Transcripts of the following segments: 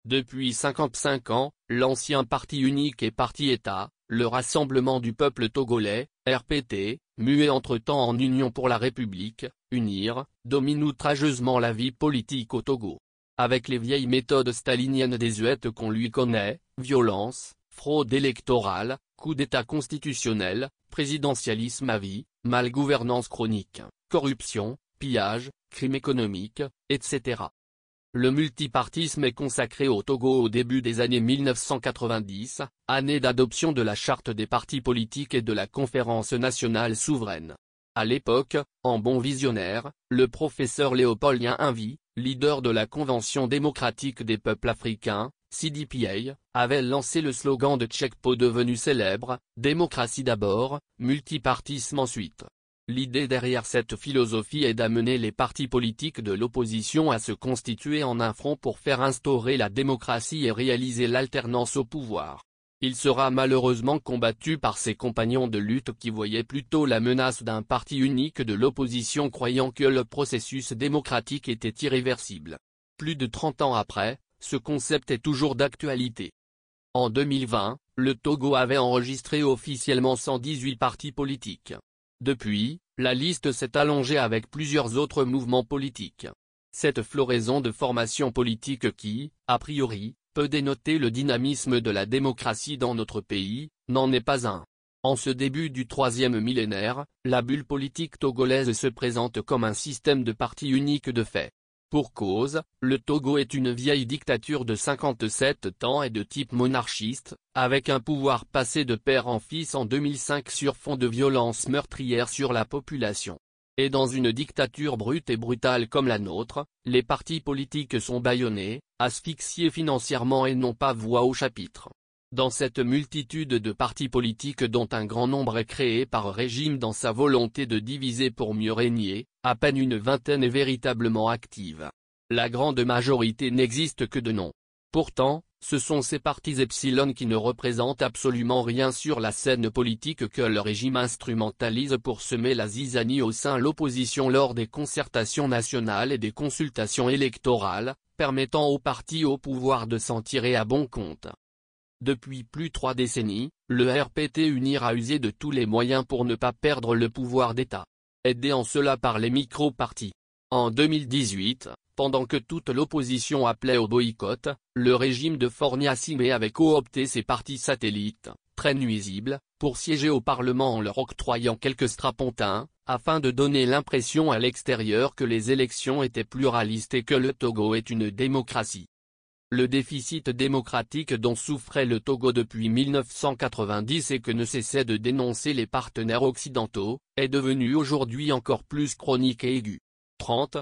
Depuis 55 ans, l'ancien parti unique et parti-État, le Rassemblement du peuple togolais, RPT, muet entre-temps en Union pour la République, UNIR, domine outrageusement la vie politique au Togo. Avec les vieilles méthodes staliniennes désuètes qu'on lui connaît, violence, fraude électorale, coup d'État constitutionnel, présidentialisme à vie, malgouvernance chronique, corruption, pillage, crimes économiques, etc. Le multipartisme est consacré au Togo au début des années 1990, année d'adoption de la charte des partis politiques et de la conférence nationale souveraine. À l'époque, en bon visionnaire, le professeur Léopold Nyainvi, leader de la Convention démocratique des peuples africains, CDPA, avait lancé le slogan de Tchekpo devenu célèbre, « Démocratie d'abord, multipartisme ensuite ». L'idée derrière cette philosophie est d'amener les partis politiques de l'opposition à se constituer en un front pour faire instaurer la démocratie et réaliser l'alternance au pouvoir. Il sera malheureusement combattu par ses compagnons de lutte qui voyaient plutôt la menace d'un parti unique de l'opposition croyant que le processus démocratique était irréversible. Plus de 30 ans après, ce concept est toujours d'actualité. En 2020, le Togo avait enregistré officiellement 118 partis politiques. Depuis, la liste s'est allongée avec plusieurs autres mouvements politiques. Cette floraison de formations politiques qui, a priori, peut dénoter le dynamisme de la démocratie dans notre pays, n'en est pas un. En ce début du troisième millénaire, la bulle politique togolaise se présente comme un système de partis uniques de fait. Pour cause, le Togo est une vieille dictature de 57 ans et de type monarchiste, avec un pouvoir passé de père en fils en 2005 sur fond de violences meurtrières sur la population. Et dans une dictature brute et brutale comme la nôtre, les partis politiques sont bâillonnés, asphyxiés financièrement et n'ont pas voix au chapitre. Dans cette multitude de partis politiques dont un grand nombre est créé par régime dans sa volonté de diviser pour mieux régner, à peine une vingtaine est véritablement active. La grande majorité n'existe que de nom. Pourtant, ce sont ces partis epsilon qui ne représentent absolument rien sur la scène politique que le régime instrumentalise pour semer la zizanie au sein de l'opposition lors des concertations nationales et des consultations électorales, permettant aux partis au pouvoir de s'en tirer à bon compte. Depuis plus de 3 décennies, le RPT UNIR a usé de tous les moyens pour ne pas perdre le pouvoir d'État. Aidé en cela par les micro-partis. En 2018, pendant que toute l'opposition appelait au boycott, le régime de Faure Gnassingbé avait coopté ses partis satellites, très nuisibles, pour siéger au Parlement en leur octroyant quelques strapontins, afin de donner l'impression à l'extérieur que les élections étaient pluralistes et que le Togo est une démocratie. Le déficit démocratique dont souffrait le Togo depuis 1990 et que ne cessaient de dénoncer les partenaires occidentaux, est devenu aujourd'hui encore plus chronique et aigu. 30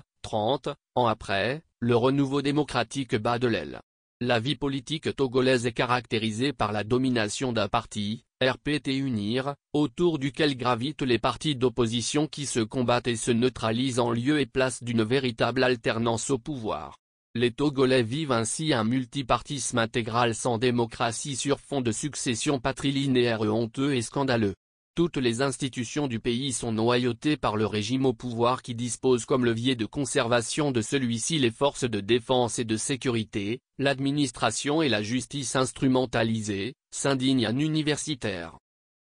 ans après, le renouveau démocratique bat de l'aile. La vie politique togolaise est caractérisée par la domination d'un parti, RPT UNIR, autour duquel gravitent les partis d'opposition qui se combattent et se neutralisent en lieu et place d'une véritable alternance au pouvoir. Les Togolais vivent ainsi un multipartisme intégral sans démocratie sur fond de succession patrilinéaire honteux et scandaleux. Toutes les institutions du pays sont noyautées par le régime au pouvoir qui dispose comme levier de conservation de celui-ci les forces de défense et de sécurité, l'administration et la justice instrumentalisées, s'indigne un universitaire.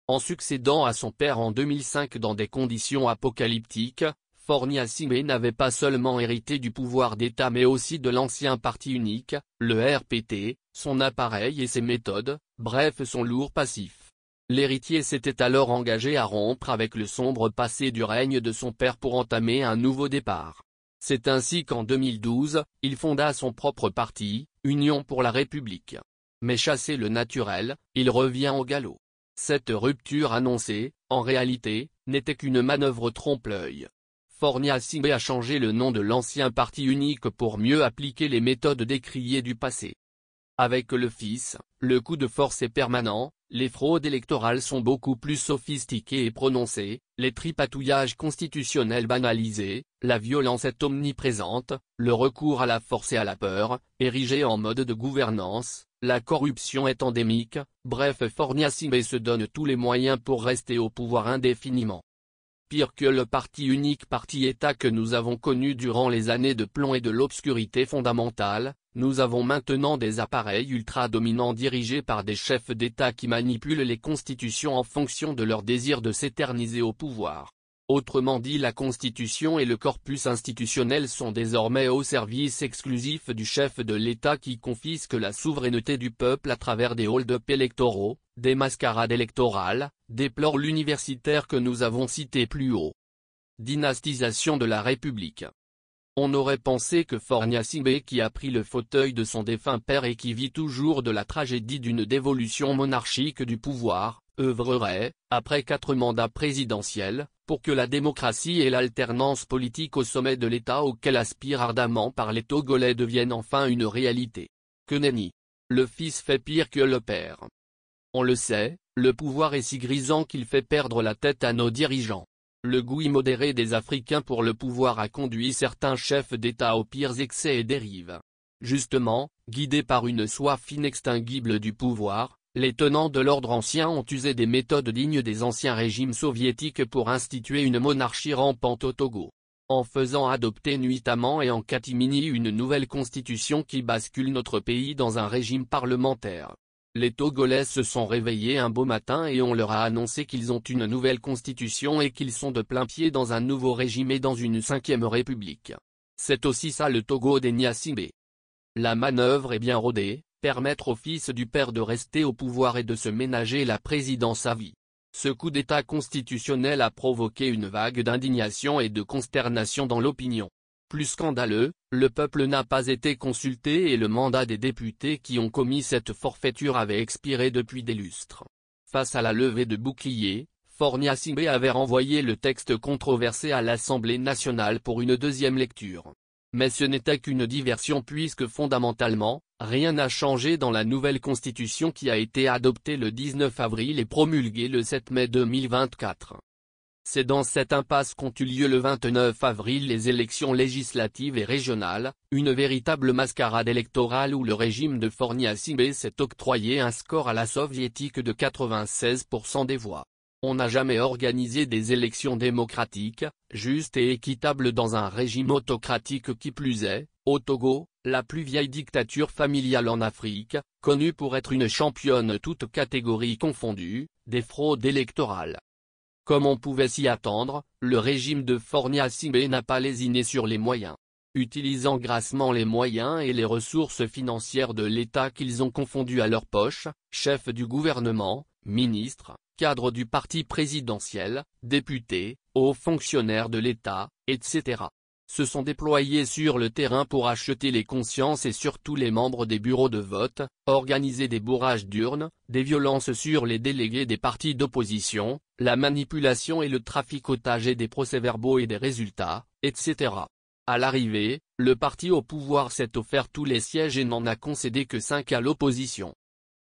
En succédant à son père en 2005 dans des conditions apocalyptiques, Faure Gnassingbé n'avait pas seulement hérité du pouvoir d'État mais aussi de l'ancien parti unique, le RPT, son appareil et ses méthodes, bref son lourd passif. L'héritier s'était alors engagé à rompre avec le sombre passé du règne de son père pour entamer un nouveau départ. C'est ainsi qu'en 2012, il fonda son propre parti, Union pour la République. Mais chassé le naturel, il revient au galop. Cette rupture annoncée, en réalité, n'était qu'une manœuvre trompe-l'œil. Faure Gnassingbé a changé le nom de l'ancien parti unique pour mieux appliquer les méthodes décriées du passé. Avec le fils, le coup de force est permanent, les fraudes électorales sont beaucoup plus sophistiquées et prononcées, les tripatouillages constitutionnels banalisés, la violence est omniprésente, le recours à la force et à la peur, érigé en mode de gouvernance, la corruption est endémique, bref Faure Gnassingbé se donne tous les moyens pour rester au pouvoir indéfiniment. Pire que le parti unique parti-État que nous avons connu durant les années de plomb et de l'obscurité fondamentale, nous avons maintenant des appareils ultra-dominants dirigés par des chefs d'État qui manipulent les constitutions en fonction de leur désir de s'éterniser au pouvoir. Autrement dit, la Constitution et le corpus institutionnel sont désormais au service exclusif du chef de l'État qui confisque la souveraineté du peuple à travers des hold-up électoraux, des mascarades électorales, déplore l'universitaire que nous avons cité plus haut. Dynastisation de la République. On aurait pensé que Fornia Sibé, qui a pris le fauteuil de son défunt père et qui vit toujours de la tragédie d'une dévolution monarchique du pouvoir, œuvrerait, après 4 mandats présidentiels, pour que la démocratie et l'alternance politique au sommet de l'État auquel aspirent ardemment par les Togolais deviennent enfin une réalité. Que nenni. Le fils fait pire que le père. On le sait, le pouvoir est si grisant qu'il fait perdre la tête à nos dirigeants. Le goût immodéré des Africains pour le pouvoir a conduit certains chefs d'État aux pires excès et dérives. Justement, guidés par une soif inextinguible du pouvoir, les tenants de l'ordre ancien ont usé des méthodes dignes des anciens régimes soviétiques pour instituer une monarchie rampante au Togo. En faisant adopter nuitamment et en catimini une nouvelle constitution qui bascule notre pays dans un régime parlementaire. Les Togolais se sont réveillés un beau matin et on leur a annoncé qu'ils ont une nouvelle constitution et qu'ils sont de plein pied dans un nouveau régime et dans une 5e république. C'est aussi ça le Togo des Niassibé. La manœuvre est bien rodée, permettre au fils du père de rester au pouvoir et de se ménager la présidence à vie. Ce coup d'État constitutionnel a provoqué une vague d'indignation et de consternation dans l'opinion. Plus scandaleux, le peuple n'a pas été consulté et le mandat des députés qui ont commis cette forfaiture avait expiré depuis des lustres. Face à la levée de boucliers, Fornia Sibé avait renvoyé le texte controversé à l'Assemblée nationale pour une 2e lecture. Mais ce n'était qu'une diversion puisque fondamentalement, rien n'a changé dans la nouvelle constitution qui a été adoptée le 19 avril et promulguée le 7 mai 2024. C'est dans cette impasse qu'ont eu lieu le 29 avril les élections législatives et régionales, une véritable mascarade électorale où le régime de Fornia Sibé s'est octroyé un score à la soviétique de 96% des voix. On n'a jamais organisé des élections démocratiques, justes et équitables dans un régime autocratique qui plus est, au Togo, la plus vieille dictature familiale en Afrique, connue pour être une championne toutes catégories confondues, des fraudes électorales. Comme on pouvait s'y attendre, le régime de Fornia Sibé n'a pas lésiné sur les moyens. Utilisant grassement les moyens et les ressources financières de l'État qu'ils ont confondus à leur poche, chefs du gouvernement, ministres, cadres du parti présidentiel, députés, hauts fonctionnaires de l'État, etc. se sont déployés sur le terrain pour acheter les consciences et surtout les membres des bureaux de vote, organiser des bourrages d'urnes, des violences sur les délégués des partis d'opposition, la manipulation et le traficotage des procès-verbaux et des résultats, etc. À l'arrivée, le parti au pouvoir s'est offert tous les sièges et n'en a concédé que 5 à l'opposition.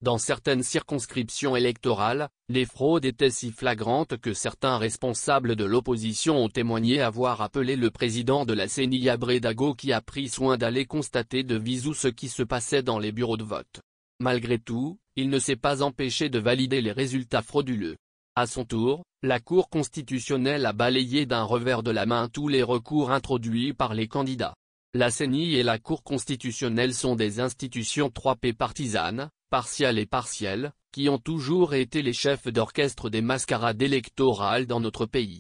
Dans certaines circonscriptions électorales, les fraudes étaient si flagrantes que certains responsables de l'opposition ont témoigné avoir appelé le président de la CENI Yabré Dago qui a pris soin d'aller constater de visu ce qui se passait dans les bureaux de vote. Malgré tout, il ne s'est pas empêché de valider les résultats frauduleux. À son tour, la Cour constitutionnelle a balayé d'un revers de la main tous les recours introduits par les candidats. La CENI et la Cour constitutionnelle sont des institutions 3P partisanes, partiales et partielles, qui ont toujours été les chefs d'orchestre des mascarades électorales dans notre pays.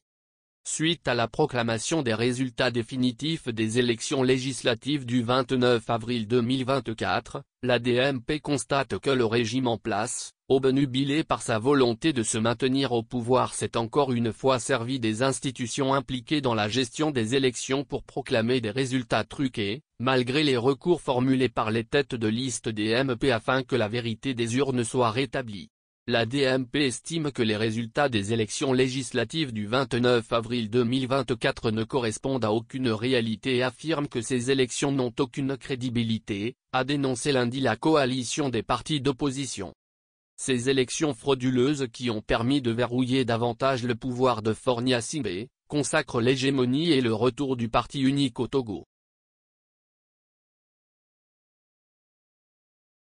Suite à la proclamation des résultats définitifs des élections législatives du 29 avril 2024, l'ADMP constate que le régime en place, obnubilé par sa volonté de se maintenir au pouvoir, s'est encore une fois servi des institutions impliquées dans la gestion des élections pour proclamer des résultats truqués, malgré les recours formulés par les têtes de liste des MP afin que la vérité des urnes soit rétablie. La DMP estime que les résultats des élections législatives du 29 avril 2024 ne correspondent à aucune réalité et affirme que ces élections n'ont aucune crédibilité, a dénoncé lundi la coalition des partis d'opposition. Ces élections frauduleuses qui ont permis de verrouiller davantage le pouvoir de Fornia Sibé, consacrent l'hégémonie et le retour du parti unique au Togo.